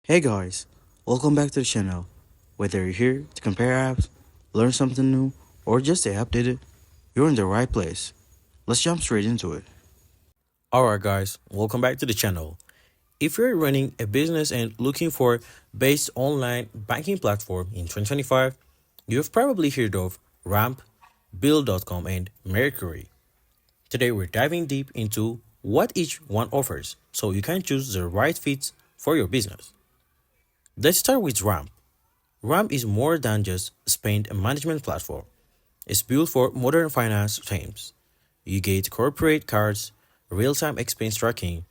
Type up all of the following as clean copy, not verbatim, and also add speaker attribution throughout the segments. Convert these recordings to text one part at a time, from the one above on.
Speaker 1: Hey guys, welcome back to the channel. Whether you're here to compare apps, learn something new, or just stay updated, you're in the right place. Let's jump straight into it.
Speaker 2: Alright guys, welcome back to the channel. If you're running a business and looking for best online banking platform in 2025, you've probably heard of Ramp, Bill.com, and Mercury. Today we're diving deep into what each one offers so you can choose the right fit for your business. Let's start with Ramp. Ramp is more than just a spend management platform. It's built for modern finance teams. You get corporate cards, real-time expense tracking,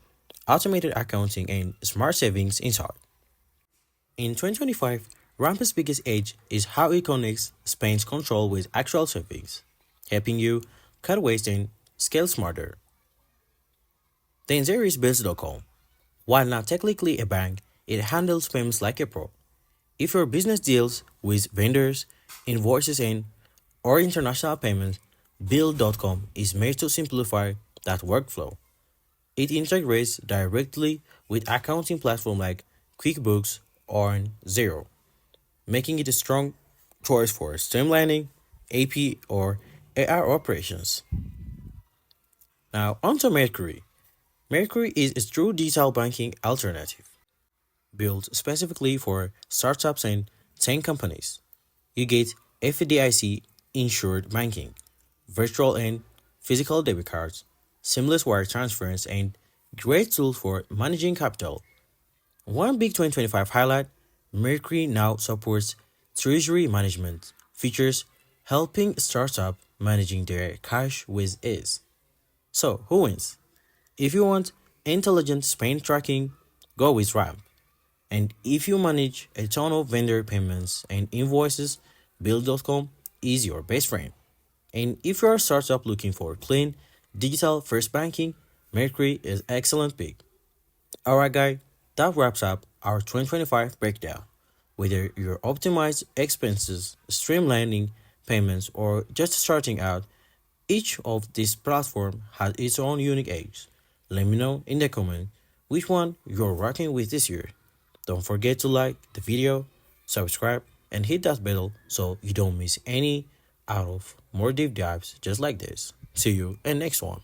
Speaker 2: automated accounting, and smart savings inside. In 2025, Ramp's biggest edge is how it connects spend control with actual savings, helping you cut waste and scale smarter. Then there is Bills.com. While not technically a bank, it handles payments like a pro. If your business deals with vendors, invoices, and or international payments, Bill.com is made to simplify that workflow. It integrates directly with accounting platforms like QuickBooks or Xero, making it a strong choice for streamlining AP or AR operations. Now, onto Mercury. Mercury is a true digital banking alternative, built specifically for startups and tech companies. You get FDIC insured banking, virtual and physical debit cards, seamless wire transfers, and great tools for managing capital. One big 2025 highlight, Mercury now supports treasury management features, helping startups managing their cash with ease. So, who wins? If you want intelligent spend tracking, go with Ramp. And if you manage a ton of vendor payments and invoices, Bill.com is your best friend. And if you're a startup looking for clean, digital first banking, Mercury is excellent pick. Alright guys, that wraps up our 2025 breakdown. Whether you're optimizing expenses, streamlining payments, or just starting out, each of these platforms has its own unique edge. Let me know in the comment which one you're rocking with this year. Don't forget to like the video, subscribe, and hit that bell so you don't miss any out of more deep dives just like this. See you in next one.